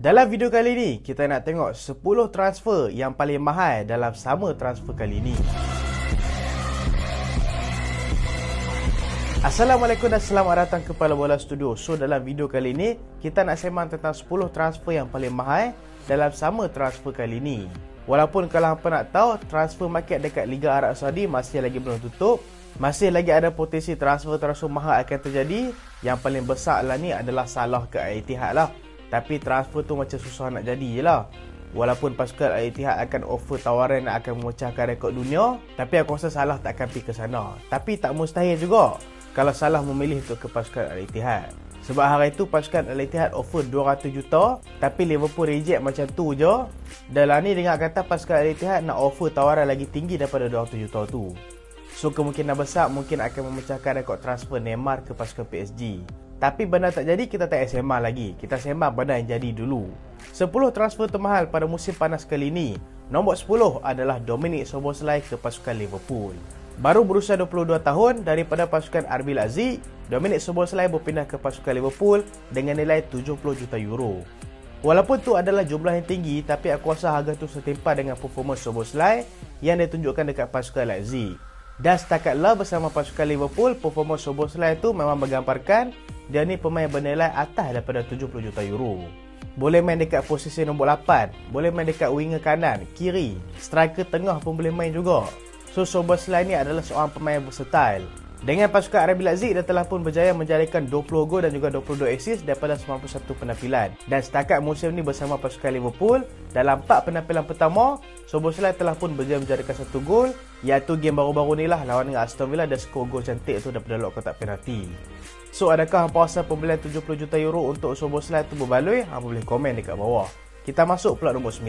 Dalam video kali ni, kita nak tengok 10 transfer yang paling mahal dalam sama transfer kali ni. Assalamualaikum dan selamat datang ke Pala Bola Studio. So, dalam video kali ni, kita nak sembang tentang 10 transfer yang paling mahal dalam sama transfer kali ni. Walaupun kalau hampa nak tahu, transfer market dekat Liga Arab Saudi masih lagi belum tutup. Masih lagi ada potensi transfer mahal akan terjadi. Yang paling besar lah ni adalah Salah ke Al-Ittihad lah. Tapi transfer tu macam susah nak jadi je lah. Walaupun pasukan Al-Ittihad akan offer tawaran yang akan memecahkan rekod dunia, tapi aku rasa Salah tak akan pergi ke sana. Tapi tak mustahil juga kalau Salah memilih untuk ke pasukan Al-Ittihad. Sebab hari itu pasukan Al-Ittihad offer 200 juta, tapi Liverpool reject macam tu je. Dan lah ni dengar kata pasukan Al-Ittihad nak offer tawaran lagi tinggi daripada 200 juta tu. So kemungkinan besar mungkin akan memecahkan rekod transfer Neymar ke pasukan PSG. Tapi benda tak jadi, kita tak sembang lagi. Kita sembang benda yang jadi dulu. 10 transfer termahal pada musim panas kali ini. Nombor 10 adalah Dominic Szoboszlai ke pasukan Liverpool. Baru berusia 22 tahun daripada pasukan RB Leipzig, Dominic Szoboszlai berpindah ke pasukan Liverpool dengan nilai 70 juta euro. Walaupun tu adalah jumlah yang tinggi, tapi aku rasa harga tu setimpal dengan performa Szoboszlai yang ditunjukkan dekat pasukan Leipzig. Dan setakatlah bersama pasukan Liverpool, performa Szoboszlai tu memang menggambarkan dia ni pemain bernilai atas daripada 70 juta euro. Boleh main dekat posisi nombor 8, boleh main dekat winger kanan, kiri, striker tengah pun boleh main juga. So Szoboszlai ni adalah seorang pemain versatile. Dengan pasukan RB Leipzig, dia telah pun berjaya menjadikan 20 gol dan juga 22 assist daripada 91 penampilan. Dan setakat musim ni bersama pasukan Liverpool, dalam 4 penampilan pertama, Szoboszlai telah pun berjaya menjadikan 1 gol, iaitu game baru-baru ni lah lawan dengan Aston Villa, dan skor gol cantik tu daripada luar kotak penalti. So, adakah hampa rasa pembelian 70 juta euro untuk Szoboszlai tu berbaloi? Hampa boleh komen dekat bawah. Kita masuk pula nombor 9.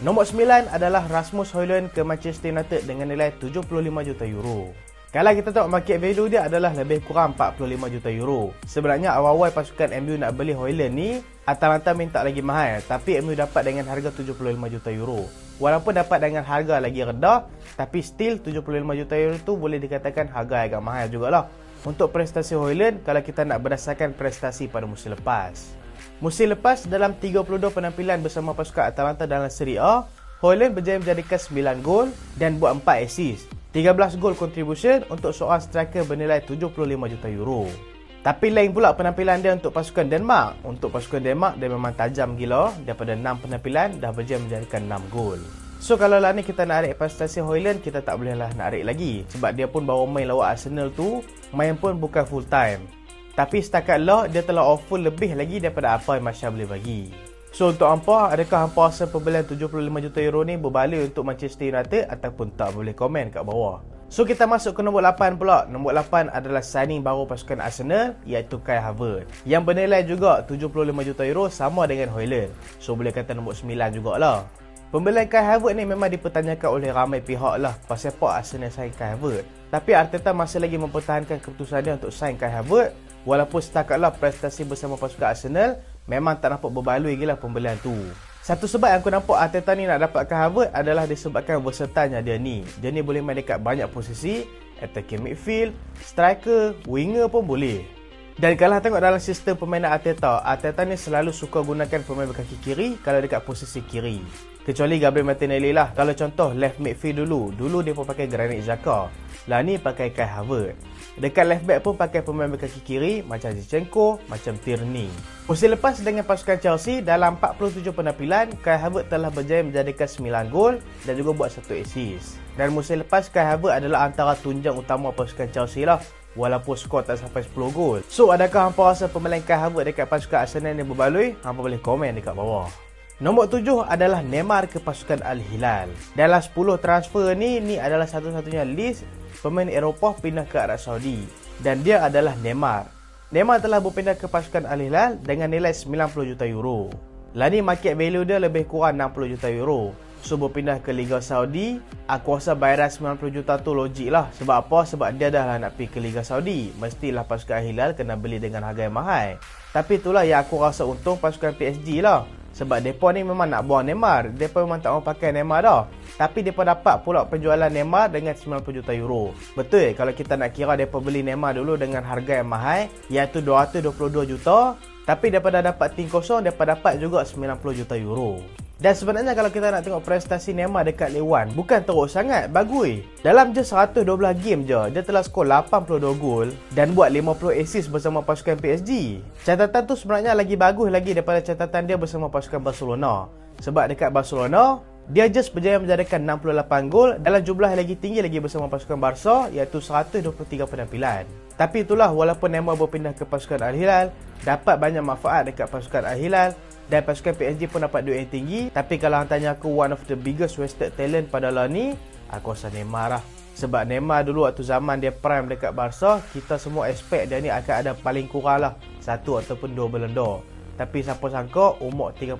Nombor 9 adalah Rasmus Højlund ke Manchester United dengan nilai 75 juta euro. Kalau kita tengok market value dia adalah lebih kurang 45 juta euro. Sebenarnya awal-awal pasukan MU nak beli Højlund ni, Atalanta minta lagi mahal, tapi MU dapat dengan harga 75 juta euro. Walaupun dapat dengan harga lagi rendah, tapi still 75 juta euro tu boleh dikatakan harga agak mahal jugalah. Untuk prestasi Højlund, kalau kita nak berdasarkan prestasi pada musim lepas. Musim lepas, dalam 32 penampilan bersama pasukan Atalanta dalam Serie A, Højlund berjaya menjadikan 9 gol dan buat 4 assist. 13 gol contribution untuk seorang striker bernilai 75 juta euro. Tapi lain pula penampilan dia untuk pasukan Denmark. Untuk pasukan Denmark, dia memang tajam gila. Daripada 6 penampilan, dah berjaya menjadikan 6 gol. So kalau lah ni kita nak narik prestasi Højlund, kita tak bolehlah nak narik lagi. Sebab dia pun baru main lawan Arsenal tu, main pun bukan full time. Tapi setakat lah, dia telah offer lebih lagi daripada apa yang Martial boleh bagi. So untuk hampa, adakah hampa rasa pembelian 75 juta euro ni berbaloi untuk Manchester United ataupun tak? Boleh komen kat bawah. So kita masuk ke nombor 8 pula. Nombor 8 adalah signing baru pasukan Arsenal, iaitu Kai Havertz, yang bernilai juga 75 juta euro sama dengan Højlund. So boleh kata nombor 9 jugalah. Pembelian Kai Havertz ni memang dipertanyakan oleh ramai pihak lah pasal apa Arsenal sign Kai Havertz. Tapi Arteta masih lagi mempertahankan keputusan dia untuk sign Kai Havertz. Walaupun setakatlah prestasi bersama pasukan Arsenal memang tak nampak berbaloi gila pembelian tu. Satu sebab yang aku nampak Arteta ni nak dapat Kai Havertz adalah disebabkan versatilnya dia ni. Dia ni boleh main dekat banyak posisi, attacking midfield, striker, winger pun boleh. Dan kalau tengok dalam sistem permainan Arteta, Arteta ni selalu suka gunakan pemain berkaki kiri kalau dekat posisi kiri. Kecuali Gabriel Martinelli lah. Kalau contoh left midfield dulu dia pun pakai Granit Xhaka. Lah ni pakai Kai Havertz. Dekat left back pun pakai pemain berkaki kiri macam Zinchenko, macam Tierney. Musim lepas dengan pasukan Chelsea, dalam 47 penampilan, Kai Havertz telah berjaya menjadikan 9 gol dan juga buat 1 assist. Dan musim lepas, Kai Havertz adalah antara tunjang utama pasukan Chelsea lah. Walaupun skor tak sampai 10 gol. So adakah hampa rasa pembelian Kai Havertz dekat pasukan Arsenal ni berbaloi? Hampa boleh komen dekat bawah. Nombor 7 adalah Neymar ke pasukan Al-Hilal. Dalam 10 transfer ni adalah satu-satunya list pemain Eropah pindah ke Arab Saudi. Dan dia adalah Neymar. Neymar telah berpindah ke pasukan Al-Hilal dengan nilai 90 juta euro. Lah ni market value dia lebih kurang 60 juta euro. So berpindah ke Liga Saudi, aku rasa bayaran 90 juta tu logik lah. Sebab apa? Sebab dia dah lah nak pergi ke Liga Saudi. Mestilah pasukan Al-Hilal kena beli dengan harga yang mahal. Tapi itulah yang aku rasa untung pasukan PSG lah. Sebab mereka ni memang nak buang Neymar. Mereka memang tak mau pakai Neymar dah. Tapi mereka dapat pula penjualan Neymar dengan 90 juta euro. Betul kalau kita nak kira mereka beli Neymar dulu dengan harga yang mahal, iaitu 222 juta. Tapi daripada dapat tim kosong, mereka dapat juga 90 juta euro. Dan sebenarnya kalau kita nak tengok prestasi Neymar dekat Ligue 1, bukan teruk sangat, bagus. Dalam je 112 game je, dia telah skor 82 gol dan buat 50 assist bersama pasukan PSG. Catatan tu sebenarnya lagi bagus lagi daripada catatan dia bersama pasukan Barcelona. Sebab dekat Barcelona, dia just berjaya menjadikan 68 gol dalam jumlah yang lagi tinggi lagi bersama pasukan Barca, iaitu 123 penampilan. Tapi itulah, walaupun Neymar berpindah ke pasukan Al-Hilal, dapat banyak manfaat dekat pasukan Al-Hilal dan pasukan PSG pun dapat duit yang tinggi. Tapi kalau hang tanya aku one of the biggest wasted talent pada lah ni, aku rasa Neymar lah. Sebab Neymar dulu waktu zaman dia prime dekat Barca, kita semua expect dia ni akan ada paling kurang lah 1 ataupun 2 Ballon d'Or. Tapi siapa sangka umur 31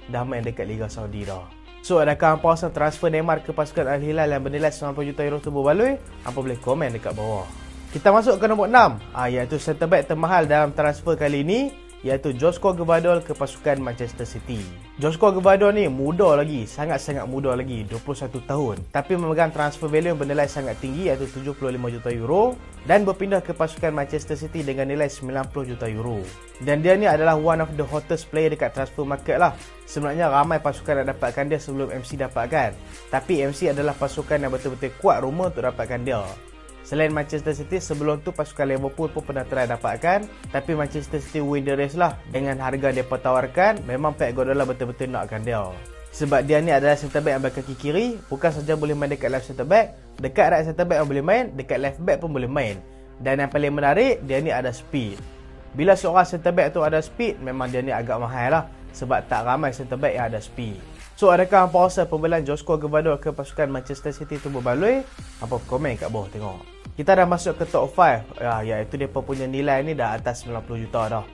dah main dekat Liga Saudi dah. So, adakah hampa rasa transfer Neymar ke pasukan Al-Hilal yang bernilai 90 juta euro tu berbaloi? Hampa boleh komen dekat bawah. Kita masuk ke nombor 6, iaitu centre back termahal dalam transfer kali ini, iaitu Joško Gvardiol ke pasukan Manchester City. Joško Gvardiol ni muda lagi, sangat-sangat muda lagi, 21 tahun. Tapi memegang transfer value yang bernilai sangat tinggi, iaitu 75 juta euro, dan berpindah ke pasukan Manchester City dengan nilai 90 juta euro. Dan dia ni adalah one of the hottest player dekat transfer market lah. Sebenarnya ramai pasukan nak dapatkan dia sebelum MC dapatkan. Tapi MC adalah pasukan yang betul-betul kuat rumah untuk dapatkan dia. Selain Manchester City, sebelum tu pasukan Liverpool pun pernah try dapatkan. Tapi Manchester City win the race lah. Dengan harga dia tawarkan, memang Pep Guardiola betul-betul nakkan dia. Sebab dia ni adalah centre back yang berkaki kiri. Bukan saja boleh main dekat left centre back, dekat right centre back pun boleh main, dekat left back pun boleh main. Dan yang paling menarik, dia ni ada speed. Bila seorang centre back tu ada speed, memang dia ni agak mahal lah. Sebab tak ramai centre back yang ada speed. So, adakah hampa rasa pembelian Joško Gvardiol ke pasukan Manchester City tu berbaloi? Hampa komen kat bawah tengok. Kita dah masuk ke top 5, iaitu dia punya nilai ni dah atas 90 juta dah.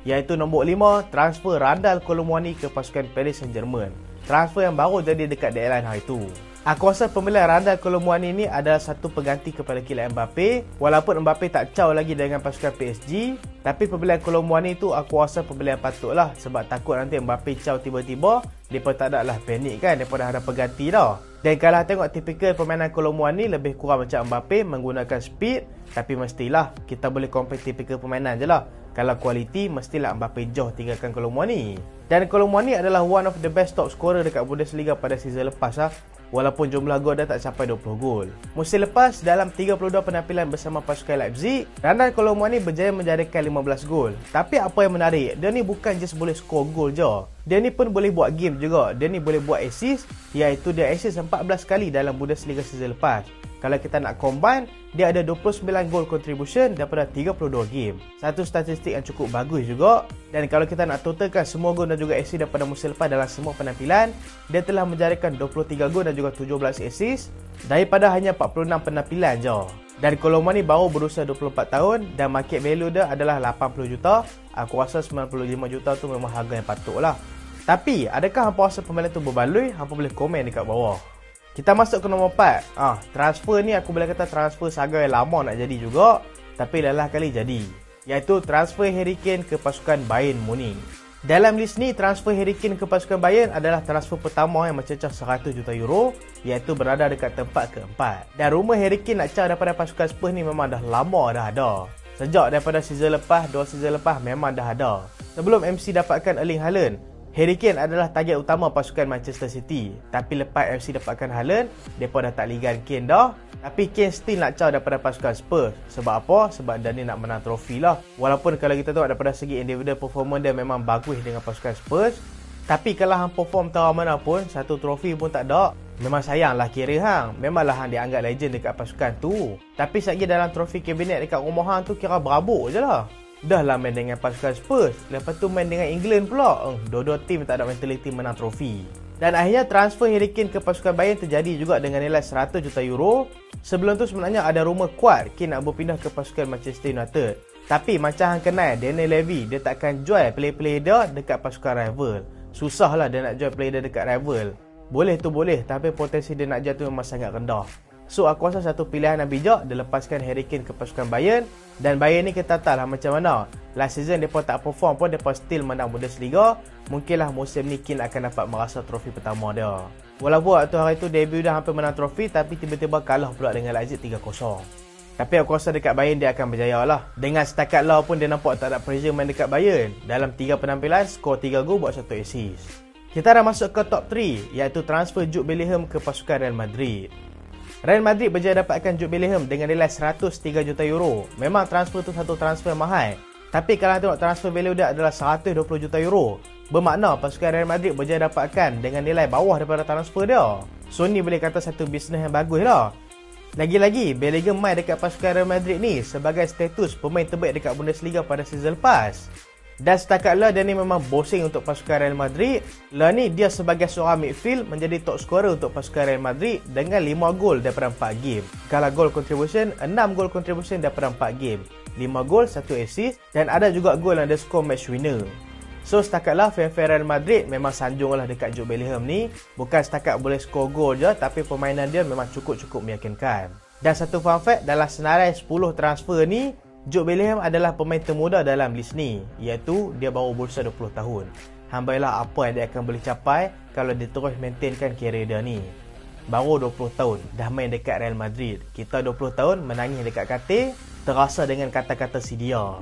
Iaitu nombor 5, transfer Randal Colomwani ke pasukan Paris Saint-Germain. Transfer yang baru jadi dekat deadline hari tu. Aku rasa pembelian Randal Colomwani ni adalah satu pengganti kepada Kylian Mbappe. Walaupun Mbappe tak caw lagi dengan pasukan PSG, tapi pembelian Colomwani tu aku rasa pembelian patut lah. Sebab takut nanti Mbappe caw tiba-tiba, mereka tak ada lah panik kan, mereka dah ada pengganti dah. Dan kalau tengok tipikal permainan Colomwani lebih kurang macam Mbappe, menggunakan speed. Tapi mestilah kita boleh compare tipikal permainan je lah. Kalau kualiti, mestilah Mbappe jauh tinggalkan Colomwani. Dan Colomwani adalah one of the best top scorer dekat Bundesliga pada season lepas lah. Walaupun jumlah gol dia tak sampai 20 gol. Musim lepas, dalam 32 penampilan bersama pasukan Leipzig, Randal Colomwani berjaya menjadikan 15 gol. Tapi apa yang menarik, dia ni bukan just boleh score gol je. Dia ni pun boleh buat game juga. Dia ni boleh buat assist, iaitu dia assist 14 kali dalam Bundesliga season lepas. Kalau kita nak combine, dia ada 29 goal contribution daripada 32 game. Satu statistik yang cukup bagus juga. Dan kalau kita nak totalkan semua gol dan juga assist daripada musim lepas dalam semua penampilan, dia telah menjadikan 23 gol dan juga 17 assist daripada hanya 46 penampilan je. Dan Colomwani baru berusia 24 tahun dan market value dia adalah 80 juta. Aku rasa 95 juta tu memang harga yang patut lah. Tapi, adakah hampa rasa pembelian tu berbaloi? Hampa boleh komen dekat bawah. Kita masuk ke nombor 4. Transfer ni aku boleh kata transfer saga yang lama nak jadi juga, tapi lelah kali jadi. Iaitu transfer Harry Kane ke pasukan Bayern Munich. Dalam list ni, transfer Harry Kane ke pasukan Bayern adalah transfer pertama yang mencecah 100 juta euro, iaitu berada dekat tempat keempat. Dan rumah Harry Kane nak cari daripada pasukan Spurs ni memang dah lama dah ada. Sejak daripada season lepas, 2 season lepas memang dah ada. Sebelum MC dapatkan Erling Haaland, Harry Kane adalah target utama pasukan Manchester City. Tapi lepas FC dapatkan Haaland, mereka dah tak ligan Kane dah. Tapi Kane still nak caw daripada pasukan Spurs. Sebab apa? Sebab dia ni nak menang trofi lah. Walaupun kalau kita tengok daripada segi individual performance dia memang bagus dengan pasukan Spurs. Tapi kalau hang perform tahu mana pun, satu trofi pun tak ada, memang sayang lah kira hang. Memanglah hang dianggap legend dekat pasukan tu. Tapi sekali dalam trofi kabinet dekat rumah hang tu kira berabuk je lah. Dah lah main dengan pasukan Spurs, lepas tu main dengan England pula. Dua-dua tim tak ada mentaliti menang trofi. Dan akhirnya transfer Harry Kane ke pasukan Bayern terjadi juga dengan nilai 100 juta euro. Sebelum tu sebenarnya ada rumor kuat Kane nak berpindah ke pasukan Manchester United. Tapi macam hang kenal Daniel Levy, dia takkan jual player-player dia dekat pasukan rival. Susah lah dia nak jual player dia dekat rival. Boleh tu boleh, tapi potensi dia nak jual tu memang sangat rendah. So aku rasa satu pilihan yang bijak dia lepaskan Harry Kane ke pasukan Bayern. Dan Bayern ni kita tahu lah macam mana. Last season mereka tak perform pun, mereka still menang Bundesliga. Mungkinlah musim ni Kane akan dapat merasa trofi pertama dia. Walaupun waktu hari tu debut dah hampir menang trofi, tapi tiba-tiba kalah pula dengan Leipzig 3-0. Tapi aku rasa dekat Bayern dia akan berjaya lah. Dengan setakat lah pun dia nampak tak ada pressure main dekat Bayern. Dalam 3 penampilan, skor 3 gol buat 1 assist. Kita dah masuk ke top 3, iaitu transfer Jude Bellingham ke pasukan Real Madrid. Real Madrid berjaya dapatkan Jude Bellingham dengan nilai 103 juta euro. Memang transfer tu satu transfer mahal. Tapi kalau tengok transfer value dia adalah 120 juta euro. Bermakna pasukan Real Madrid berjaya dapatkan dengan nilai bawah daripada transfer dia. So ni boleh kata satu bisnes yang bagus lah. Lagi-lagi, Bellingham main dekat pasukan Real Madrid ni sebagai status pemain terbaik dekat Bundesliga pada season lepas. Dan setakat lah dia ni memang bossing untuk pasukan Real Madrid. Lah ni dia sebagai seorang midfield menjadi top scorer untuk pasukan Real Madrid dengan 5 gol daripada 4 game. Kalau gol contribution, 6 gol contribution daripada 4 game. 5 gol, 1 assist dan ada juga gol yang dia score match winner. So setakatlah fan-fan Real Madrid memang sanjung lah dekat Jude Bellingham ni. Bukan setakat boleh skor gol je, tapi permainan dia memang cukup-cukup meyakinkan. Dan satu fun fact, dalam senarai 10 transfer ni, Jude Bellingham adalah pemain termuda dalam list ni, iaitu dia baru berusia 20 tahun. Hambailah apa yang dia akan boleh capai kalau dia terus maintainkan karier dia ni. Baru 20 tahun, dah main dekat Real Madrid. Kita 20 tahun menangis dekat katil, terasa dengan kata-kata si dia.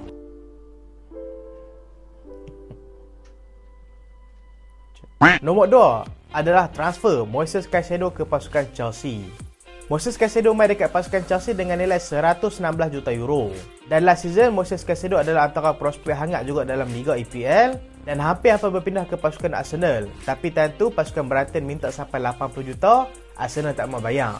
Nombor 2 adalah transfer Moises Caicedo ke pasukan Chelsea. Moises Caicedo main dekat pasukan Chelsea dengan nilai 116 juta euro. Dan last season, Moises Caicedo adalah antara prospek hangat juga dalam Liga EPL dan hampir-hampir berpindah ke pasukan Arsenal. Tapi time tu pasukan Brighton minta sampai 80 juta, Arsenal tak mau bayar.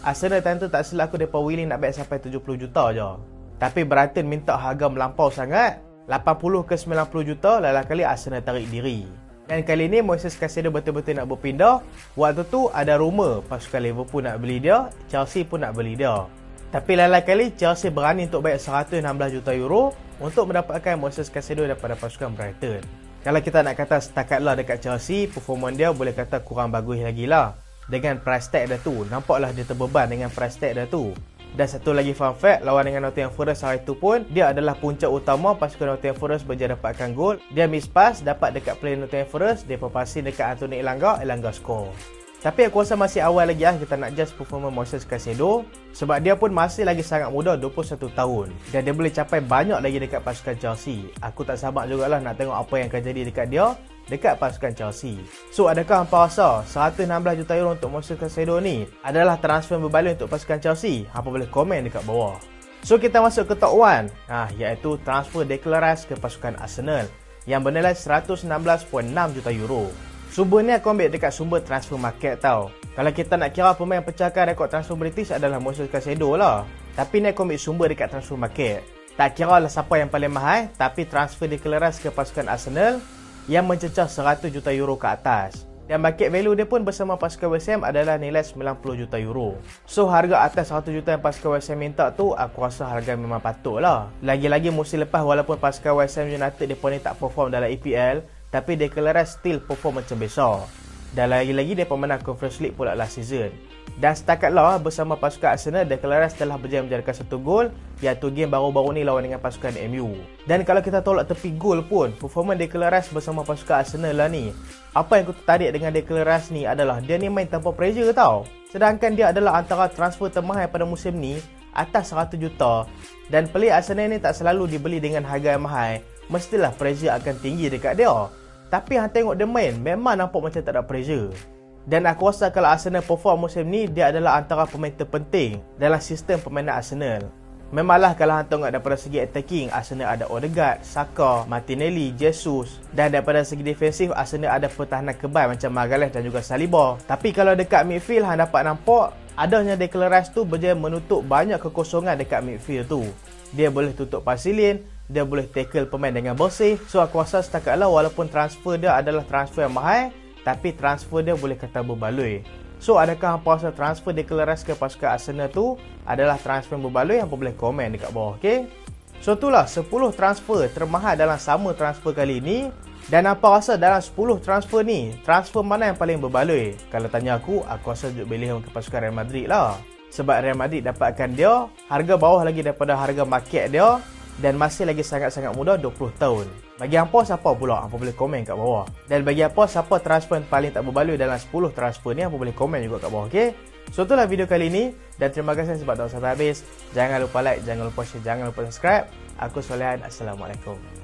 Arsenal time tu tak silap aku mereka willing nak bayar sampai 70 juta je. Tapi Brighton minta harga melampau sangat, 80 ke 90 juta, lain kali Arsenal tarik diri. Dan kali ni Moises Caicedo betul-betul nak berpindah. Waktu tu ada rumor pasukan Liverpool nak beli dia, Chelsea pun nak beli dia. Tapi lain kali Chelsea berani untuk bayar 116 juta euro untuk mendapatkan Moises Caicedo daripada pasukan Brighton. Kalau kita nak kata setakatlah dekat Chelsea, performa dia boleh kata kurang bagus lagi lah. Dengan price tag dia tu, nampaklah dia terbeban dengan price tag dia tu. Dan satu lagi fun fact, lawan dengan Nottingham Forest hari itu pun, dia adalah puncak utama pasukan Nottingham Forest berjaya dapatkan gol. Dia miss pass, dapat dekat player Nottingham Forest, dia passing dekat Anthony Elanga score. Tapi aku rasa masih awal lagi lah kita nak judge performa Moises Caicedo. Sebab dia pun masih lagi sangat muda, 21 tahun. Dan dia boleh capai banyak lagi dekat pasukan Chelsea. Aku tak sabar jugalah nak tengok apa yang akan jadi dekat dia dekat pasukan Chelsea. So adakah hampa rasa 116 juta euro untuk Moises Caicedo ni adalah transfer berbaloi untuk pasukan Chelsea? Hampa boleh komen dekat bawah. So kita masuk ke top 1, iaitu transfer Declan Rice ke pasukan Arsenal yang bernilai 116.6 juta euro. Sumber ni aku ambil dekat sumber transfer market tau. Kalau kita nak kira pemain yang pecahkan rekod transfer British adalah Moises Caicedo lah. Tapi ni aku ambil sumber dekat transfer market. Tak kira lah siapa yang paling mahal, tapi transfer Declan Rice ke pasukan Arsenal yang mencecah 100 juta euro ke atas. Dan market value dia pun bersama pasukan West Ham adalah nilai 90 juta euro. So harga atas 100 juta yang pasukan West Ham minta tu, aku rasa harga memang patut lah. Lagi-lagi musim lepas walaupun pasukan West Ham United dia pun tak perform dalam EPL, tapi Declan Rice still perform macam besar. Dan lagi-lagi dia pemenang Conference League pula last season. Dan setakatlah bersama pasukan Arsenal, Declan Rice telah berjaya menjadikan satu gol, iaitu game baru-baru ni lawan dengan pasukan MU. Dan kalau kita tolak tepi gol pun, performa Declan Rice bersama pasukan Arsenal lah ni, apa yang aku tertarik dengan Declan Rice ni adalah dia ni main tanpa pressure tau. Sedangkan dia adalah antara transfer termahal pada musim ni, atas 100 juta. Dan player Arsenal ni tak selalu dibeli dengan harga yang mahal, mestilah pressure akan tinggi dekat dia. Tapi hang tengok dia main, memang nampak macam tak ada pressure. Dan aku rasa kalau Arsenal perform musim ni, dia adalah antara pemain terpenting dalam sistem permainan Arsenal. Memanglah kalau hang tengok daripada segi attacking, Arsenal ada Odegaard, Saka, Martinelli, Jesus. Dan daripada segi defensif, Arsenal ada pertahanan kebal macam Magalhaes dan juga Saliba. Tapi kalau dekat midfield, hang dapat nampak adanya Declan Rice tu berjaya menutup banyak kekosongan dekat midfield tu. Dia boleh tutup pasilin, dia boleh tackle pemain dengan bersih. So aku rasa setakatlah walaupun transfer dia adalah transfer yang mahal, tapi transfer dia boleh kata berbaloi. So adakah hampa rasa transfer Declan Rice ke pasukan Arsenal tu adalah transfer yang berbaloi? Hampa boleh komen dekat bawah, okey? So itulah 10 transfer termahal dalam sama transfer kali ni. Dan hampa rasa dalam 10 transfer ni, transfer mana yang paling berbaloi? Kalau tanya aku rasa Jude Bellingham ke pasukan Real Madrid lah. Sebab Real Madrid dapatkan dia harga bawah lagi daripada harga market dia, dan masih lagi sangat-sangat muda, 20 tahun. Bagi hampa siapa pula? Hampa boleh komen kat bawah. Dan bagi hampa siapa transfer yang paling tak berbaloi dalam 10 transfer ni, hampa boleh komen juga kat bawah, okey? So itulah video kali ni dan terima kasih sebab tonton sampai habis. Jangan lupa like, jangan lupa share, jangan lupa subscribe. Aku Solehan. Assalamualaikum.